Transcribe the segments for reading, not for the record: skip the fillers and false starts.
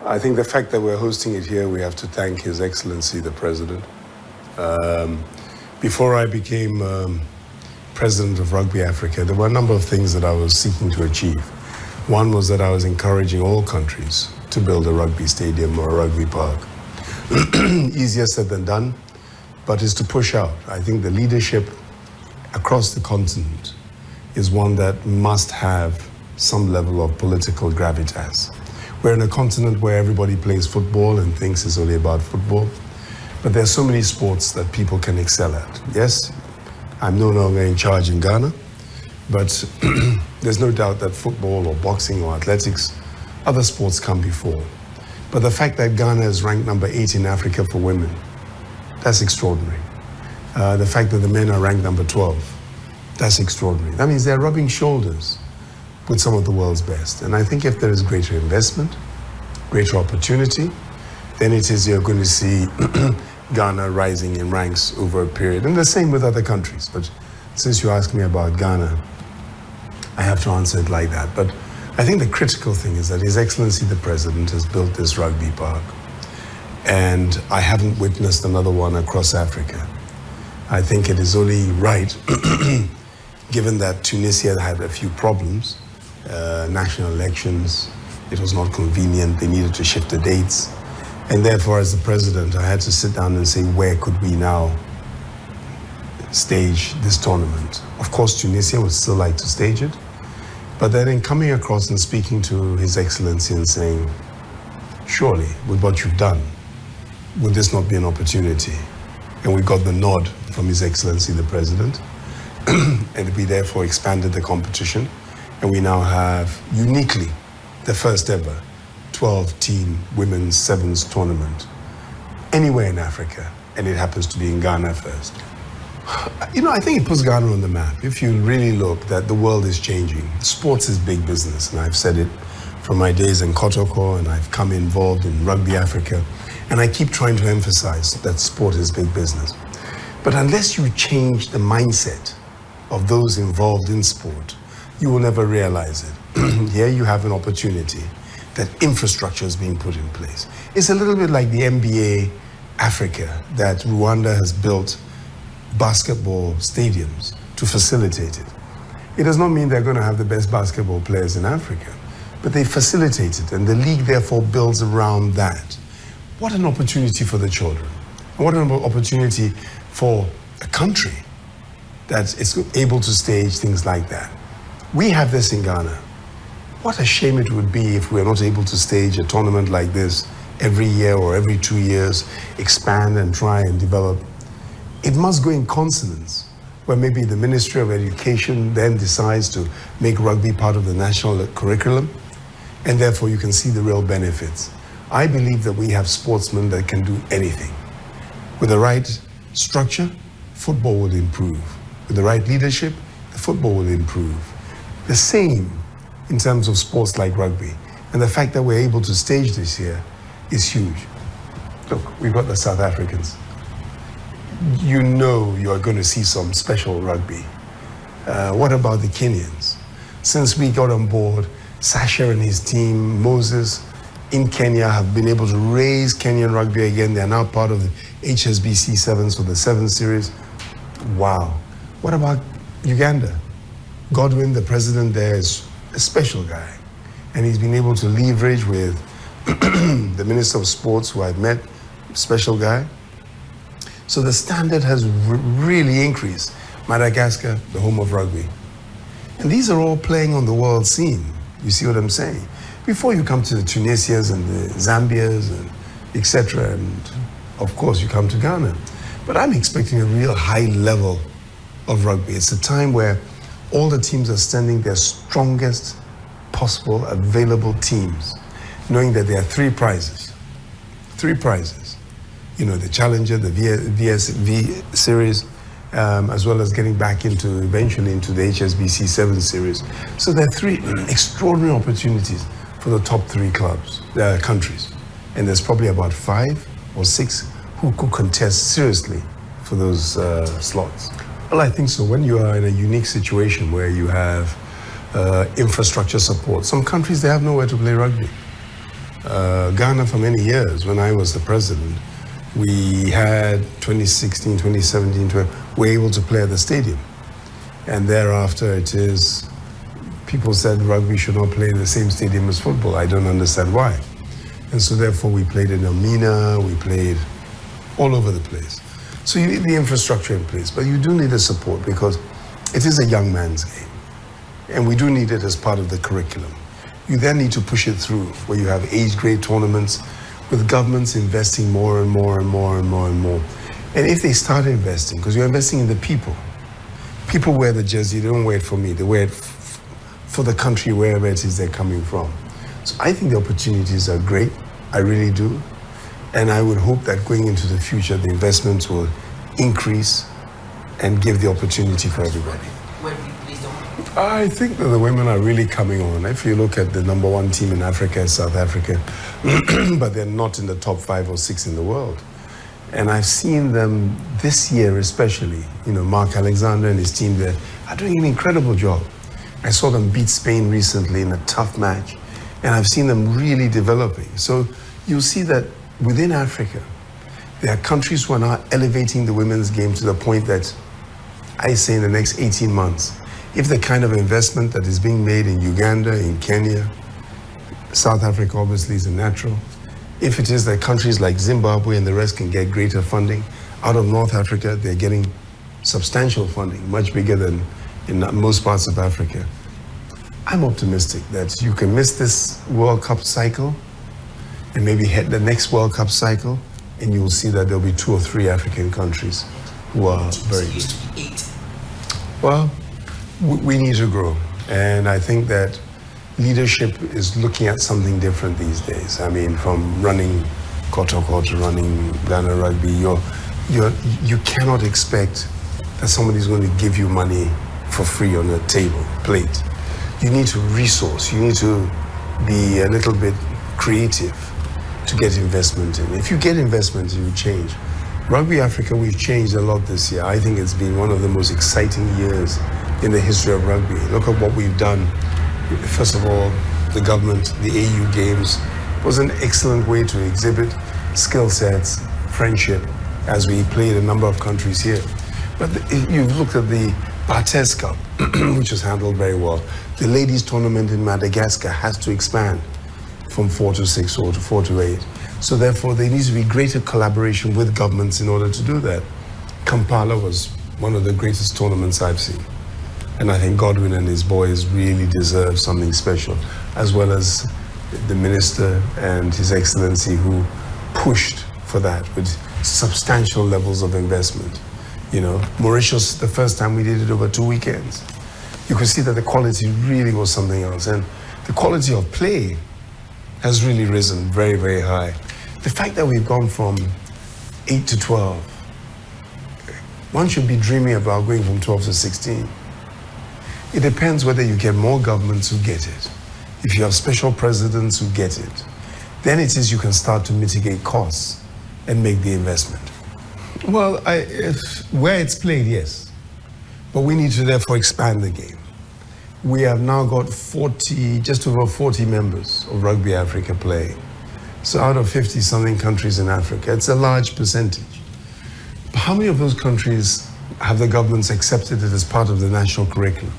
I think the fact that we're hosting it here, we have to thank His Excellency, the President. Before I became President of Rugby Africa, there were a number of things that I was seeking to achieve. One was that I was encouraging all countries to build a rugby stadium or a rugby park. Easier said than done, but is to push out. I think the leadership across the continent is one that must have some level of political gravitas. We're in a continent where everybody plays football and thinks it's only about football, but there's so many sports that people can excel at. Yes, I'm no longer in charge in Ghana, but there's no doubt that football or boxing or athletics, other sports come before. But the fact that Ghana is ranked number 8 in Africa for women, that's extraordinary. The fact that the men are ranked number 12, that's extraordinary. That means they're rubbing shoulders with some of the world's best. And I think if there is greater investment, greater opportunity, then it is you're going to see Ghana rising in ranks over a period. And the same with other countries. But since you asked me about Ghana, I have to answer it like that. But I think the critical thing is that His Excellency the President has built this rugby park. And I haven't witnessed another one across Africa. I think it is only right, given that Tunisia had a few problems, national elections, it was not convenient, they needed to shift the dates. And therefore, as the President, I had to sit down and say, where could we now stage this tournament? Of course, Tunisia would still like to stage it, but then in coming across and speaking to His Excellency and saying, surely, with what you've done, would this not be an opportunity? And we got the nod from His Excellency the President, and we therefore expanded the competition, and we now have uniquely the first ever 12-team women's sevens tournament anywhere in Africa, and it happens to be in Ghana first. You know, I think it puts Ghana on the map. If you really look that the world is changing, sports is big business, and I've said it from my days in Kotoko, and I've come involved in Rugby Africa, and I keep trying to emphasize that sport is big business. But unless you change the mindset of those involved in sport, you will never realize it. Here you have an opportunity that infrastructure is being put in place. It's a little bit like the NBA Africa, that Rwanda has built basketball stadiums to facilitate it. It does not mean they're going to have the best basketball players in Africa, but they facilitate it, and the league therefore builds around that. What an opportunity for the children. What an opportunity for a country that is able to stage things like that. We have this in Ghana. What a shame it would be if we are not able to stage a tournament like this every year or every 2 years, expand and try and develop. It must go in consonance, where maybe the Ministry of Education then decides to make rugby part of the national curriculum, and therefore you can see the real benefits. I believe that we have sportsmen that can do anything. With the right structure, football will improve. With the right leadership, the football will improve. The same in terms of sports like rugby. And the fact that we're able to stage this here is huge. Look, we've got the South Africans. You know you are going to see some special rugby. What about the Kenyans? Since we got on board, Sasha and his team, Moses, in Kenya have been able to raise Kenyan rugby again. They are now part of the HSBC Sevens for the 7 series. Wow. What about Uganda? Godwin, the president there, is a special guy. And he's been able to leverage with the Minister of Sports, who I've met, special guy. So the standard has really increased. Madagascar, the home of rugby. And these are all playing on the world scene. You see what I'm saying? Before you come to the Tunisias and the Zambias and etc. And of course you come to Ghana. But I'm expecting a real high level of rugby. It's a time where all the teams are sending their strongest possible available teams, knowing that there are 3 prizes. 3 prizes. You know, the Challenger, the VSV series, as well as getting back eventually into the HSBC 7 series. So there are 3 extraordinary opportunities for the top 3 countries. And there's probably about 5 or 6 who could contest seriously for those slots. Well, I think so. When you are in a unique situation where you have infrastructure support, some countries, they have nowhere to play rugby. Ghana for many years, when I was the president, we had 2016, 2017, we were able to play at the stadium. And thereafter it is, people said rugby should not play in the same stadium as football. I don't understand why. And so therefore we played in Elmina, we played all over the place. So you need the infrastructure in place, but you do need the support because it is a young man's game. And we do need it as part of the curriculum. You then need to push it through where you have age grade tournaments with governments investing more and more and more and more and more. And if they start investing, because you're investing in the people. People wear the jersey, they don't wear it for me, they wear it for the country wherever it is they're coming from. So I think the opportunities are great, I really do. And I would hope that going into the future, the investments will increase and give the opportunity for everybody. I think that the women are really coming on. If you look at the number one team in Africa, South Africa, but they're not in the top 5 or 6 in the world. And I've seen them this year especially, Mark Alexander and his team there are doing an incredible job. I saw them beat Spain recently in a tough match, and I've seen them really developing. So you'll see that within Africa, there are countries who are now elevating the women's game to the point that I say in the next 18 months, if the kind of investment that is being made in Uganda, in Kenya, South Africa obviously is a natural. If it is that countries like Zimbabwe and the rest can get greater funding, out of North Africa, they're getting substantial funding, much bigger than in most parts of Africa. I'm optimistic that you can miss this World Cup cycle and maybe hit the next World Cup cycle, and you'll see that there'll be 2 or 3 African countries who are very good. Well, we need to grow, and I think that leadership is looking at something different these days. I mean, from running Kotoko to running Ghana Rugby, you cannot expect that somebody's going to give you money for free on a plate. You need to resource, you need to be a little bit creative to get investment in. If you get investment, you change. Rugby Africa, we've changed a lot this year. I think it's been one of the most exciting years in the history of rugby. Look at what we've done. First of all, the government, the AU Games was an excellent way to exhibit skill sets, friendship, as we played a number of countries here. But you've looked at the Bartes Cup, which was handled very well. The ladies' tournament in Madagascar has to expand from 4 to 6 or to 4 to 8. So therefore, there needs to be greater collaboration with governments in order to do that. Kampala was one of the greatest tournaments I've seen. And I think Godwin and his boys really deserve something special, as well as the minister and His Excellency who pushed for that with substantial levels of investment. Mauritius, the first time we did it over 2 weekends, you could see that the quality really was something else. And the quality of play has really risen very, very high. The fact that we've gone from 8 to 12, one should be dreaming about going from 12 to 16. It depends whether you get more governments who get it. If you have special presidents who get it, then it is you can start to mitigate costs and make the investment. Well, where it's played, yes. But we need to therefore expand the game. We have now got just over 40 members of Rugby Africa playing. So out of 50-something countries in Africa, it's a large percentage. But how many of those countries have the governments accepted it as part of the national curriculum?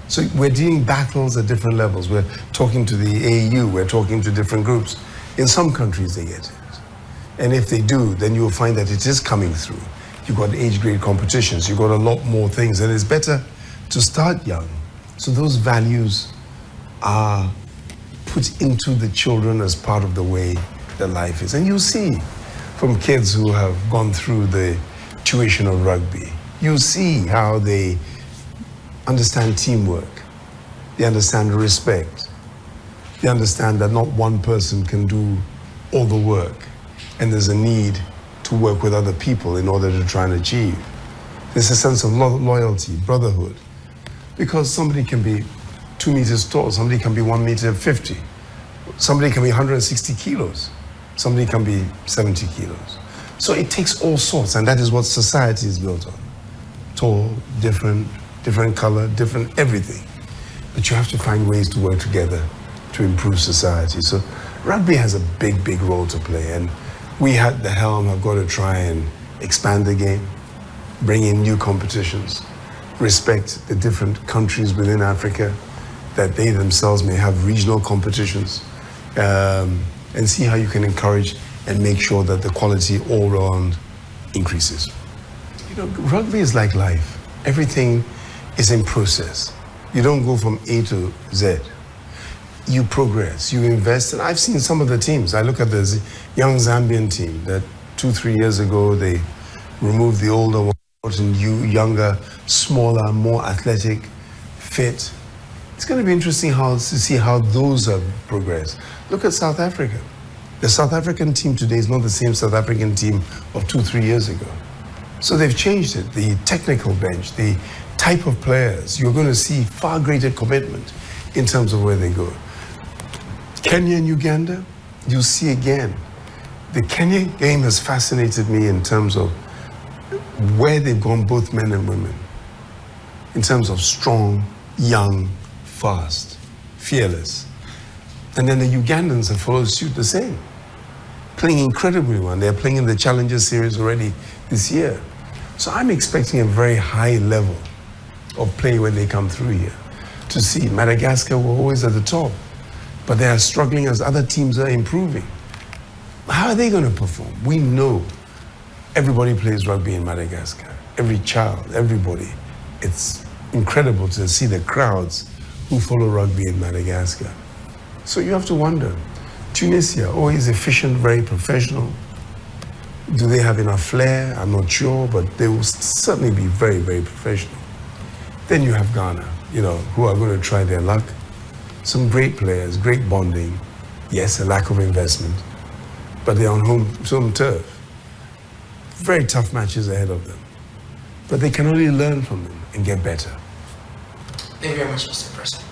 So we're doing battles at different levels. We're talking to the AU, we're talking to different groups. In some countries, they get it. And if they do, then you'll find that it is coming through. You've got age grade competitions, you've got a lot more things, and it's better to start young. So those values are put into the children as part of the way their life is. And you'll see from kids who have gone through the tuition of rugby, you'll see how they understand teamwork, they understand respect, they understand that not one person can do all the work, and there's a need to work with other people in order to try and achieve. There's a sense of loyalty, brotherhood, because somebody can be 2 meters tall, somebody can be 1 meter 50, somebody can be 160 kilos, somebody can be 70 kilos. So it takes all sorts, and that is what society is built on. Tall, different color, different everything. But you have to find ways to work together to improve society. So Rugby has a big, big role to play, and we at the helm have got to try and expand the game, bring in new competitions, respect the different countries within Africa, that they themselves may have regional competitions, and see how you can encourage and make sure that the quality all around increases. You know, rugby is like life. Everything is in process. You don't go from A to Z. You progress, you invest, and I've seen some of the teams. I look at the young Zambian team that 2-3 years ago, they removed the older one, brought in younger, smaller, more athletic, fit. It's going to be interesting to see how those have progressed. Look at South Africa. The South African team today is not the same South African team of 2-3 years ago. So they've changed it. The technical bench, the type of players, you're going to see far greater commitment in terms of where they go. Kenya and Uganda, you see again. The Kenya game has fascinated me in terms of where they've gone, both men and women, in terms of strong, young, fast, fearless. And then the Ugandans have followed suit the same, playing incredibly well. They're playing in the Challenger Series already this year. So I'm expecting a very high level of play when they come through here. To see Madagascar were always at the top, but they are struggling as other teams are improving. How are they going to perform? We know everybody plays rugby in Madagascar. Every child, everybody. It's incredible to see the crowds who follow rugby in Madagascar. So you have to wonder, Tunisia, always efficient, very professional. Do they have enough flair? I'm not sure, but they will certainly be very, very professional. Then you have Ghana, you know, who are going to try their luck. Some great players, great bonding. Yes, a lack of investment, but they're on home turf. Very tough matches ahead of them, but they can only learn from them and get better. Thank you very much, Mr. Prez.